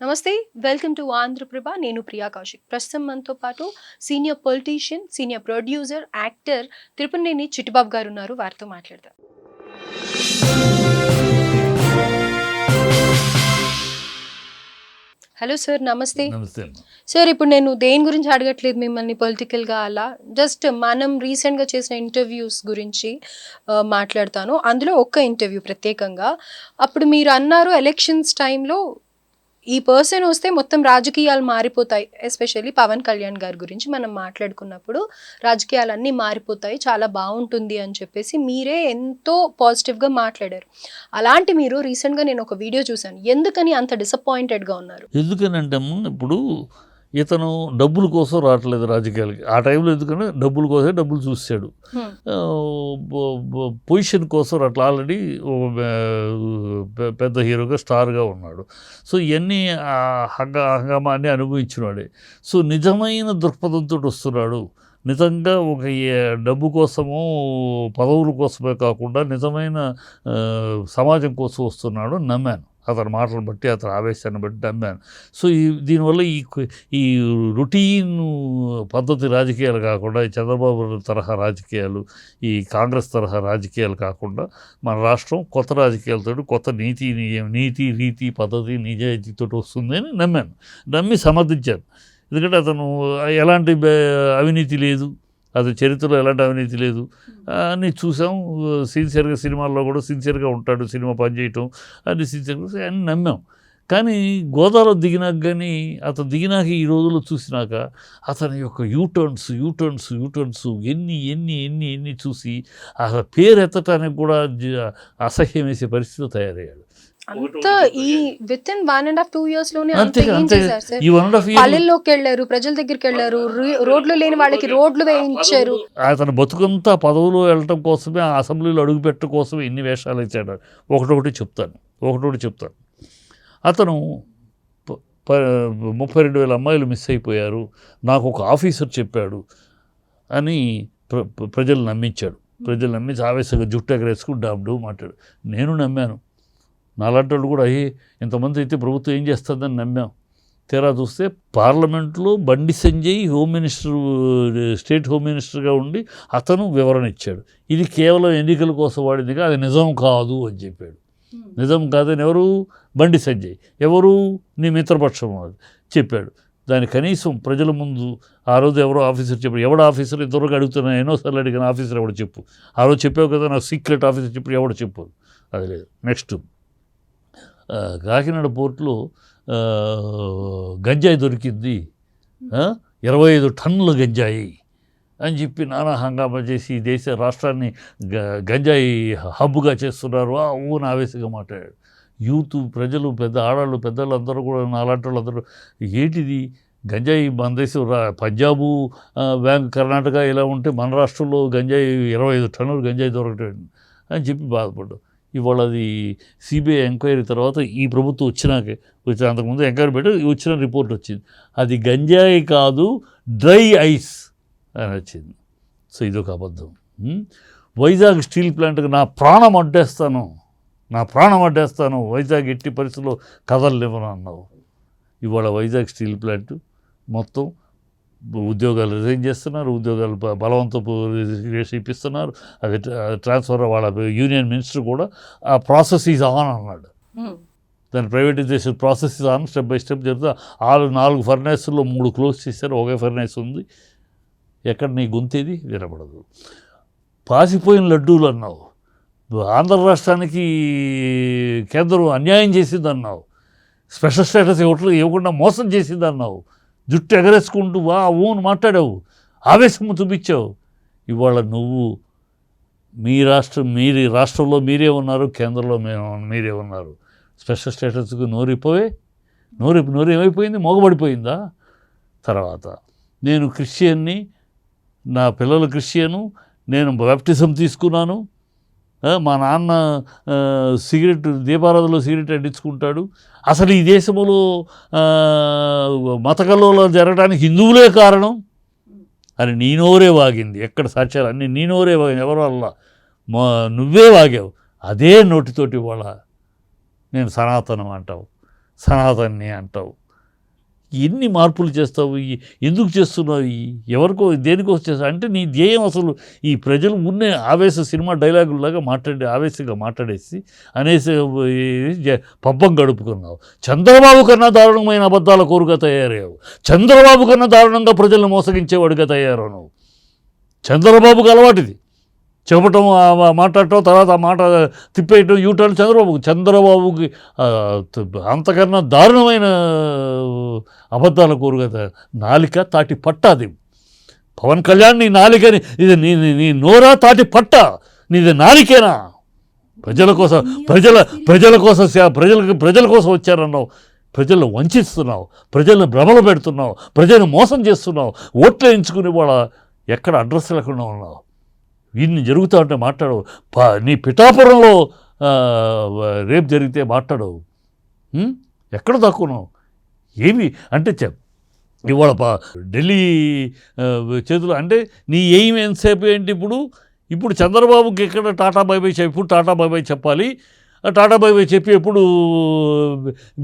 నమస్తే, welcome to Andhraprabha. నేను ప్రియా కౌశిక్. ప్రస్తుతం మనతో పాటు senior politician, senior producer, actor Tirupathineni Chittibabu garu ఉన్నారు. వారితో మాట్లాడదాం. హలో సార్, నమస్తే. నమస్తే సార్, ఇప్పుడు నేను దేని గురించి అడగట్లేదు మిమ్మల్ని పొలిటికల్గా, అలా జస్ట్ మనం రీసెంట్గా చేసిన ఇంటర్వ్యూస్ గురించి మాట్లాడతాను. అందులో ఒక్క ఇంటర్వ్యూ ప్రత్యేకంగా అప్పుడు మీరు అన్నారు, ఎలక్షన్స్ టైంలో ఈ పర్సన్ వస్తే మొత్తం రాజకీయాలు మారిపోతాయి. ఎస్పెషల్లీ పవన్ కళ్యాణ్ గారి గురించి మనం మాట్లాడుకున్నప్పుడు రాజకీయాలన్నీ మారిపోతాయి, చాలా బాగుంటుంది అని చెప్పేసి మీరే ఎంతో పాజిటివ్గా మాట్లాడారు. అలాంటి మీరు రీసెంట్గా నేను ఒక వీడియో చూశాను. ఎందుకని అంత డిసప్పాయింటెడ్గా ఉన్నారు? ఎందుకనంటే ఇప్పుడు ఇతను డబ్బుల కోసం రావట్లేదు రాజకీయాలకి. ఆ టైంలో ఎందుకంటే డబ్బుల కోసమే డబ్బులు చూశాడు. పొజిషన్ కోసం అట్లా ఆల్రెడీ పెద్ద హీరోగా స్టార్గా ఉన్నాడు. సో ఇవన్నీ హంగామా అన్నీ అనుభవించినాడే. సో నిజమైన దృక్పథంతో వస్తున్నాడు. నిజంగా ఒక డబ్బు కోసము పదవుల కోసమే కాకుండా నిజమైన సమాజం కోసం వస్తున్నాడు నమ్మాను. అతని మాటలు బట్టి, అతని ఆవేశాన్ని బట్టి నమ్మాను. సో దీనివల్ల ఈ రొటీన్ పద్ధతి రాజకీయాలు కాకుండా, ఈ చంద్రబాబు తరహా రాజకీయాలు, ఈ కాంగ్రెస్ తరహా రాజకీయాలు కాకుండా మన రాష్ట్రం కొత్త రాజకీయాలతో, కొత్త నీతి రీతి పద్ధతి నిజాయితీతో వస్తుంది అని నమ్మి సమర్థించాను. ఎందుకంటే అతను ఎలాంటి అవినీతి లేదు, అతని చరిత్రలో ఎలాంటి అవినీతి లేదు అని చూసాం. సిన్సియర్గా సినిమాల్లో కూడా సిన్సియర్గా ఉంటాడు, సినిమా పనిచేయటం అన్ని సిన్సియర్గా అని నమ్మాం. కానీ గోదావరిలో దిగినాక, కానీ అతను దిగినాక ఈ రోజుల్లో చూసినాక అతని యొక్క యూటర్న్స్ ఎన్ని చూసి అసలు పేరు ఎత్తటానికి కూడా అసహ్యం వేసే పరిస్థితి తయారయ్యాడు. అంతా ఈ విత్ ఇన్ 1.5-2 years లోనే పల్లెల్లోకి వెళ్ళారు, ప్రజల దగ్గరికి వెళ్ళారు, రోడ్లు లేని వాళ్ళకి రోడ్లు వేయించారు. అతను బతుకంతా పదవులు వెళ్ళటం కోసమే, ఆ అసెంబ్లీలో అడుగుపెట్టడం కోసమే ఇన్ని వేషాలు ఇచ్చాడు. ఒకటొకటి చెప్తాను. అతను 32,000 అమ్మాయిలు మిస్ అయిపోయారు, నాకు ఒక ఆఫీసర్ చెప్పాడు అని ప్రజలు నమ్మించాడు. నమ్మించి ఆవేశంగా జుట్టు ఎగరేసుకుని డాబ్డు మాట్లాడు. నేను నమ్మాను. నాలాంటి వాళ్ళు కూడా ఇంతమంది అయితే ప్రభుత్వం ఏం చేస్తుందని నమ్మాం. తీరా చూస్తే పార్లమెంట్లో బండి సంజయ్ స్టేట్ హోమ్ మినిస్టర్గా ఉండి అతను వివరణ ఇచ్చాడు. ఇది కేవలం ఎన్నికల కోసం వాడిందిగా, అది నిజం కాదు అని చెప్పాడు. నిజం కాదని ఎవరు? బండి సంజయ్. ఎవరు? నీ మిత్రపక్షం చెప్పాడు. దాని కనీసం ప్రజల ముందు ఆ రోజు ఎవరో ఆఫీసర్ చెప్పాడు. ఎవడు ఆఫీసర్? ఇంతవరకు అడుగుతున్నా, ఎన్నోసార్లు అడిగిన ఆఫీసర్ ఎవడు చెప్పు. ఆ రోజు చెప్పావు కదా, నాకు సీక్రెట్ ఆఫీసర్ చెప్పి ఎవడు చెప్పు. అది లేదు. నెక్స్ట్ కాకినాడ పోర్టులో గంజాయి దొరికింది, 25 టన్నుల గంజాయి అని చెప్పి నానా హంగామా చేసి ఈ దేశ రాష్ట్రాన్ని గంజాయి హబ్గా చేస్తున్నారు ఊన ఆవేశంగా మాట్లాడాడు. యూత్, ప్రజలు, ఆడవాళ్ళు, పెద్దలు అందరూ కూడా, నాలాంటి వాళ్ళు అందరూ ఏంటిది గంజాయి మన దేశం పంజాబు, కర్ణాటక ఇలా ఉంటే మన రాష్ట్రంలో గంజాయి 25 టన్నులు గంజాయి దొరకటం అని చెప్పి బాధపడ్డాం. ఇవాళ అది సిబిఐ ఎంక్వైరీ తర్వాత ఈ ప్రభుత్వం అంతకుముందు ఎంక్వైరీ పెట్టి వచ్చిన రిపోర్ట్ వచ్చింది. అది గంజాయి కాదు, డ్రై ఐస్ అని వచ్చింది. సో ఇదొక అబద్ధం. వైజాగ్ స్టీల్ ప్లాంట్కి నా ప్రాణం అడ్డేస్తాను, వైజాగ్ ఎట్టి పరిస్థితుల్లో కదలనివ్వను అన్నావు. ఇవాళ వైజాగ్ స్టీల్ ప్లాంట్ మొత్తం ఉద్యోగాలు రిజైన్ చేస్తున్నారు, ఉద్యోగాలు బలవంతపు ఇప్పిస్తున్నారు. అది ట్రాన్స్ఫర్, వాళ్ళ యూనియన్ మినిస్టర్ కూడా ఆ ప్రాసెస్ ఈజ్ ఆన్ అన్నాడు. దాని privatisation process is on, step by step జరుగుతుంది. 4 ఫర్నేసుల్లో 3 క్లోజ్ చేశారు, ఒకే ఫర్నేస్ ఉంది. ఎక్కడ నీ గొంతేది వినపడదు. పాసిపోయిన లడ్డూలు అన్నావు. ఆంధ్ర రాష్ట్రానికి కేంద్రం అన్యాయం చేసిందన్నావు. స్పెషల్ స్టేటస్ ఇవ్వకుండా మోసం చేసిందన్నావు. జుట్టు ఎగరేసుకుంటూ ఊను మాట్లాడావు, ఆవేశము చూపించావు. ఇవాళ నువ్వు మీ రాష్ట్రంలో మీరే ఉన్నారు, కేంద్రంలో మీరే ఉన్నారు. స్పెషల్ స్టేటస్కి నోరు ఏమైపోయింది? మోగబడిపోయిందా? తర్వాత నేను క్రిస్టియన్ని, నా పిల్లలు క్రిస్టియను, నేను బాప్టిజం తీసుకున్నాను, మా నాన్న దీపారాధనలో సిగరెట్ అంటించుకుంటాడు, అసలు ఈ దేశంలో మత కల్లోలం జరగడానికి హిందువులే కారణం అని నీ నోరే వాగింది. ఎక్కడ సాక్ష్యాలు అన్నీ నీ నోరే వాగింది, ఎవరి వల్ల? నువ్వే వాగావు. అదే నోటితోటి ఇవాళ నేను సనాతనం అంటావు. సనాతన్ని అంటావు. ఎన్ని మార్పులు చేస్తావు, ఎందుకు చేస్తున్నావు, ఎవరికో దేనికోసం చేస్తావు అంటే నీ ధ్యేయం అసలు ఈ ప్రజలు ఉన్నే సినిమా డైలాగుల్లాగా ఆవేశంగా మాట్లాడేసి అనేసి పబ్బం గడుపుకున్నావు. చంద్రబాబు కన్నా దారుణమైన అబద్ధాల కోరుగా తయారయ్యావు. చంద్రబాబు కన్నా దారుణంగా ప్రజలను మోసగించేవాడిగా తయారు నువ్వు. చంద్రబాబుకి అలవాటిది చెప్పటం, మాట్లాడటం, తర్వాత ఆ మాట తిప్పేయటం, యూటర్న్. చంద్రబాబుకి అంతకన్నా దారుణమైన అబద్ధాల కూరుగా నాలిక తాటి పట్టాది. పవన్ కళ్యాణ్ నీ నాలికని, ఇది నీ నోరా తాటి పట్ట, నీది నాలికేనా? ప్రజల కోసం ప్రజల కోసం వచ్చారన్నావు. ప్రజలను వంచిస్తున్నావు, ప్రజలను భ్రమలు పెడుతున్నావు, ప్రజలను మోసం చేస్తున్నావు. ఓట్లు ఎంచుకునే వాళ్ళ ఎక్కడ అడ్రస్ లేకుండా ఉన్నావు. ఇన్ని జరుగుతూ ఉంటే మాట్లాడవు. నీ పిఠాపురంలో రేపు జరిగితే మాట్లాడవు. ఎక్కడ తక్కువన్నావు? ఏమి అంటే ఇవాళ ఢిల్లీ చేతులు అంటే నీ ఎయిమ్ ఎంతసేపు ఏంటి? ఇప్పుడు చంద్రబాబుకి ఎక్కడ టాటా బై బై ఇప్పుడు టాటా బై బై చెప్పాలి. టాటా బై బై చెప్పి ఎప్పుడు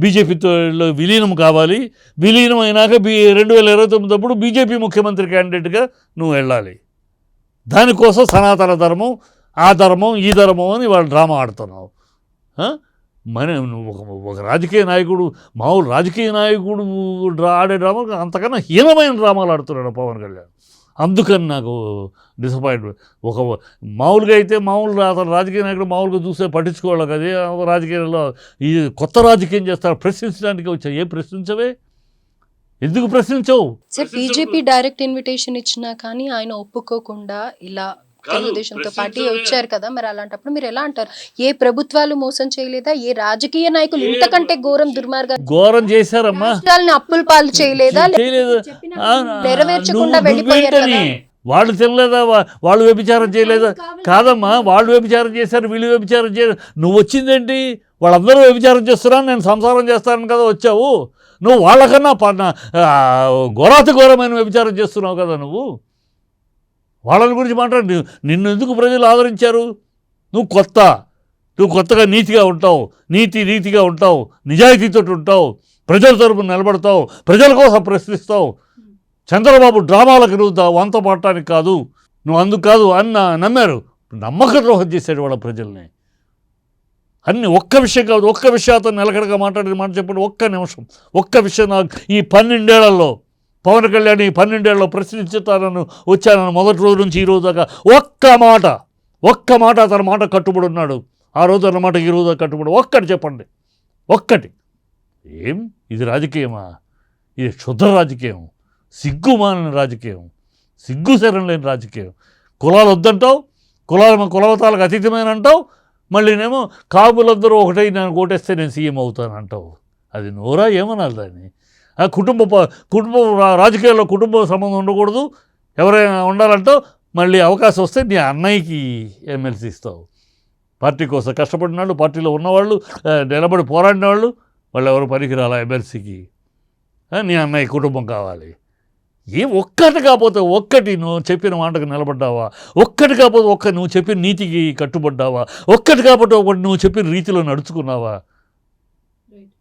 బీజేపీతో విలీనం కావాలి. విలీనం అయినాక 2029 అప్పుడు బీజేపీ ముఖ్యమంత్రి క్యాండిడేట్గా నువ్వు వెళ్ళాలి. దానికోసం సనాతన ధర్మం, ఆ ధర్మం, ఈ ధర్మం అని వాళ్ళు డ్రామా ఆడుతున్నావు. మన ఒక రాజకీయ నాయకుడు, మామూలు రాజకీయ నాయకుడు ఆడే డ్రామా అంతకన్నా హీనమైన డ్రామాలు ఆడుతున్నాడు పవన్ కళ్యాణ్. అందుకని నాకు డిసప్పాయింట్మెంట్. మామూలుగా అయితే అతను రాజకీయ నాయకుడు మామూలుగా చూస్తే పట్టించుకోవాలి కదా. రాజకీయాల్లో ఈ కొత్త రాజకీయం చేస్తారు, ప్రశ్నించడానికి వచ్చావు. ఏం ప్రశ్నించవే? ఎందుకు ప్రశ్నించవు? సార్, బీజేపీ డైరెక్ట్ ఇన్విటేషన్ ఇచ్చినా కానీ ఆయన ఒప్పుకోకుండా ఇలా తెలుగుదేశంతో పార్టీ వచ్చారు కదా, మరి అలాంటప్పుడు మీరు ఎలా అంటారు? ఏ ప్రభుత్వాలు మోసం చేయలేదా? ఏ రాజకీయ నాయకులు ఇంతకంటే ఘోరం చేశారమ్మా? అప్పుల పాలు చేయలేదా? నెరవేర్చకుండా వెళ్ళిపోయారు. వాళ్ళు తినలేదా? వాళ్ళు వ్యభిచారం చేయలేదా? కాదమ్మా, వాళ్ళు వ్యభిచారం చేశారు, వీళ్ళు వ్యభిచారం చేయరు. నువ్వు వచ్చిందేంటి? వాళ్ళందరూ వ్యభిచారం చేస్తున్నా, నేను సంసారం చేస్తాను కదా వచ్చావు. నువ్వు వాళ్ళకన్నా ఘోరాతి ఘోరమైన వ్యభిచారం చేస్తున్నావు కదా నువ్వు. వాళ్ళని గురించి మాట్లాడి నిన్ను ఎందుకు ప్రజలు ఆదరించారు? నువ్వు కొత్తగా నీతిగా ఉంటావు, నీతిగా ఉంటావు, నిజాయితీతో ఉంటావు, ప్రజల తరపున నిలబడతావు, ప్రజల కోసం ప్రశ్నిస్తావు. చంద్రబాబు డ్రామాలకు నువ్వు వంత పడటానికి కాదు, నువ్వు అందుకు కాదు అన్న నమ్మారు. నమ్మక ద్రోహం చేశాడు వాళ్ళ ప్రజల్ని. అన్ని ఒక్క విషయం కాదు, ఒక్క విషయాతో నిలకడగా మాట్లాడిన మాట చెప్పండి. ఒక్క నిమిషం, ఒక్క విషయం. నాకు ఈ 12 ఏళ్లలో పవన్ కళ్యాణ్ 12 ఏళ్లలో ప్రశ్నించుతానని వచ్చానని మొదటి రోజు నుంచి ఈ రోజు దాకా ఒక్క మాట అతని మాట కట్టుబడి ఉన్నాడు. ఆ రోజు అన్నమాట ఈ రోజు కట్టుబడి. ఒక్కటి చెప్పండి, ఒక్కటి. ఏం ఇది రాజకీయమా? ఇది క్షుద్ర రాజకీయం, సిగ్గుమాలిన రాజకీయం, సిగ్గుశరం లేని రాజకీయం. కులాలు వద్దంటావు, కులవతాలకు అతీతమైన అంటావు, మళ్ళీనేమో కాపులందరూ ఒకటై నేను ఓటేస్తే నేను సీఎం అవుతాను అంటావు. అది నోరా? ఏమనాలి దాన్ని? కుటుంబం రాజకీయాల్లో కుటుంబ సంబంధం ఉండకూడదు, ఎవరైనా ఉండాలంటావు. మళ్ళీ అవకాశం వస్తే నీ అన్నయ్యకి ఎమ్మెల్సీ ఇస్తావు. పార్టీ కోసం కష్టపడిన వాళ్ళు, పార్టీలో ఉన్నవాళ్ళు, నిలబడి పోరాడిన వాళ్ళు ఎవరు పనికిరాలా ఎమ్మెల్సీకి? నీ అన్నయ్య కుటుంబం కావాలి. ఒక్కటి కాకపోతే ఒక్కటి నువ్వు చెప్పిన మాటకు నిలబడ్డావా? ఒక్కటి కాకపోతే నువ్వు చెప్పిన నీతికి కట్టుబడ్డావా? ఒక్కటి కాకపోతే ఒకటి నువ్వు చెప్పిన రీతిలో నడుచుకున్నావా?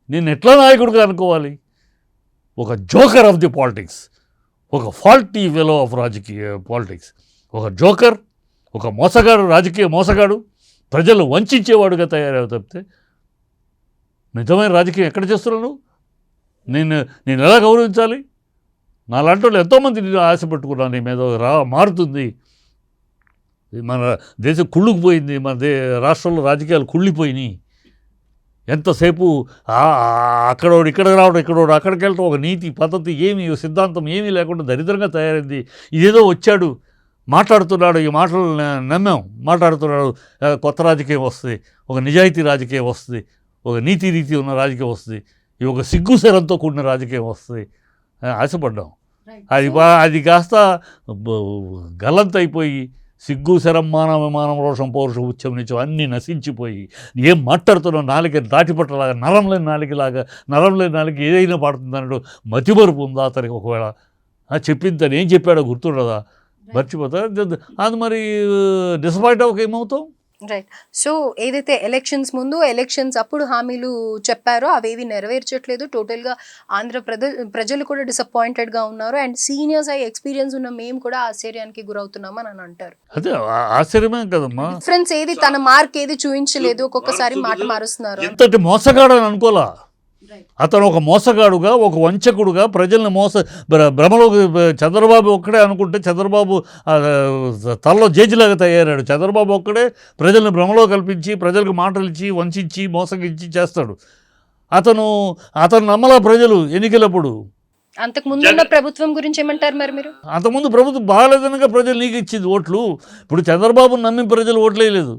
నేను ఎట్లా నాయకుడిగా అనుకోవాలి? ఒక జోకర్ ఆఫ్ ది పాలిటిక్స్, ఒక ఫాల్టీ ఫెలో ఆఫ్ రాజకీయ పాలిటిక్స్, ఒక జోకర్, ఒక మోసగాడు, రాజకీయ మోసగాడు, ప్రజలు వంచేవాడుగా తయారవు తప్పితే నిజమైన రాజకీయం ఎక్కడ చేస్తున్నావు? నేను ఎలా గౌరవించాలి? నాలాంటి వాళ్ళు ఎంతోమంది నేను ఆశ పెట్టుకున్నాను నీ మీద మారుతుంది. మన దేశం కుళ్ళుకుపోయింది, మన రాష్ట్రంలో రాజకీయాలు కుళ్ళిపోయినాయి. ఎంతసేపు అక్కడోడు ఇక్కడ రావడం, ఇక్కడోడు అక్కడికి వెళ్ళటం, ఒక నీతి పద్ధతి ఏమీ సిద్ధాంతం ఏమీ లేకుండా దరిద్రంగా తయారైంది. ఇదేదో వచ్చాడు మాట్లాడుతున్నాడు, ఈ మాటలు నమ్మాం, మాట్లాడుతున్నాడు, కొత్త రాజకీయం వస్తుంది, ఒక నిజాయితీ రాజకీయం వస్తుంది, ఒక నీతి ఉన్న రాజకీయం వస్తుంది, ఒక సిగ్గుశరంతో కూడిన రాజకీయం వస్తుంది ఆశపడ్డాం. అది కాస్త గల్లంతైపోయి సిగ్గు శరం మానం రోషం పౌరుషం ఉచ్చం నిత్యం అన్నీ నశించిపోయి ఏం మాట్లాడుతున్నావు? నాలుక దాటిపట్టలాగా, నరం లేని నాలుక ఏదైనా పాడుతుందన్నాడు. మతిమరుపు ఉందా అతనికి? ఒకవేళ చెప్పింది ఏం చెప్పాడో గుర్తుండదా? మర్చిపోతా. అది మరి డిసప్పాయింట్ అవ్వక ఏమవుతావు? రైట్. సో ఏదైతే ఎలక్షన్స్ ముందు, ఎలక్షన్స్ అప్పుడు హామీలు చెప్పారో అవేవి నెరవేర్చట్లేదు. టోటల్‌గా ఆంధ్ర ప్రజలు కూడా డిసప్పాయింటెడ్‌గా ఉన్నారు. అండ్ సీనియర్స్ ఎక్స్‌పీరియన్స్ ఉన్న మేము కూడా ఆశ్చర్యానికి గురవుతున్నామని అని అంటారు. అదే ఆశ్చర్యమే కదమ్మా. డిఫరెన్స్ ఏది, తన మార్క్ ఏది చూయించలేదు. ఒక్కొక్కసారి మాట మారుస్తున్నారు. ఎంతటి మోసగాడని అనుకోలా. అతను ఒక మోసగాడుగా, ఒక వంచకుడుగా ప్రజల్ని భ్రమలోకి చంద్రబాబు ఒక్కడే అనుకుంటే చంద్రబాబు తలలో జేజీలాగా తయారాడు. చంద్రబాబు ఒక్కడే ప్రజల్ని భ్రమలో కల్పించి ప్రజలకు మాటలు ఇచ్చి వంచి మోసగించి చేస్తాడు. అతను నమ్మలా ప్రజలు ఎన్నికలప్పుడు. అంతకు ముందున్న ప్రభుత్వం గురించి ఏమంటారు మరి మీరు? అంతకుముందు ప్రభుత్వం బాగాలేదనగా ప్రజలు నీకు ఇచ్చింది ఓట్లు. ఇప్పుడు చంద్రబాబును నమ్మి ప్రజలు ఓట్లు వేయలేదు.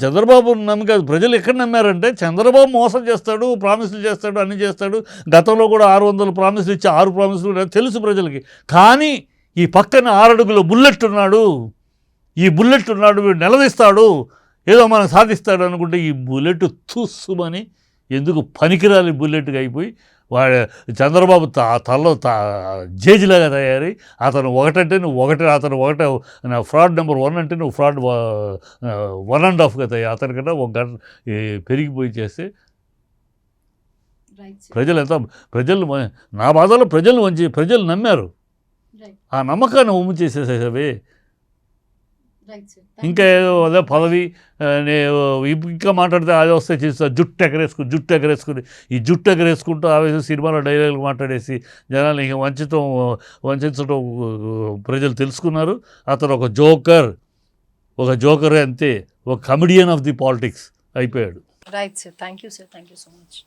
చంద్రబాబు నమ్మి కాదు, ప్రజలు ఎక్కడ నమ్మారంటే చంద్రబాబు మోసం చేస్తాడు, ప్రామిసులు చేస్తాడు, అన్నీ చేస్తాడు. గతంలో కూడా 600 ప్రామిసులు ఇచ్చి 6 ప్రామిసులు తెలుసు ప్రజలకి. కానీ ఈ పక్కన 6 అడుగుల బుల్లెట్ ఉన్నాడు, ఈ బుల్లెట్ ఉన్నాడు, వీడు నిలదీస్తాడు, ఏదో మనం సాధిస్తాడు అనుకుంటే ఈ బుల్లెట్ తుస్సుమని ఎందుకు పనికిరాలి బుల్లెట్గా అయిపోయి వాడు చంద్రబాబు తలలో జేజీలాగా తయారై అతను ఒకటంటే నువ్వు ఒకటి, అతను ఒకటే ఫ్రాడ్ నెంబర్ 1 అంటే నువ్వు ఫ్రాడ్ 1.5గా తయారు. అతనికన్నా ఒక గంట పెరిగిపోయి చేస్తే ప్రజలు నా బాధలో ప్రజలు నమ్మారు. ఆ నమ్మకాన్ని ఒమ్ము చేసేసేవే. ఇంకా ఏదో అదే పదవి, ఇంకా మాట్లాడితే అదే వస్తే చేస్తా, జుట్టు ఎగరేసుకుని ఈ జుట్టు ఎగరేసుకుంటూ ఆవేశం సినిమాలో డైలాగులు మాట్లాడేసి జనాలు ఇంక వంచడం ప్రజలు తెలుసుకున్నారు. అతను ఒక జోకరే అంతే, ఒక కమెడియన్ ఆఫ్ ది పాలిటిక్స్ అయిపోయాడు. Right sir, thank you so much.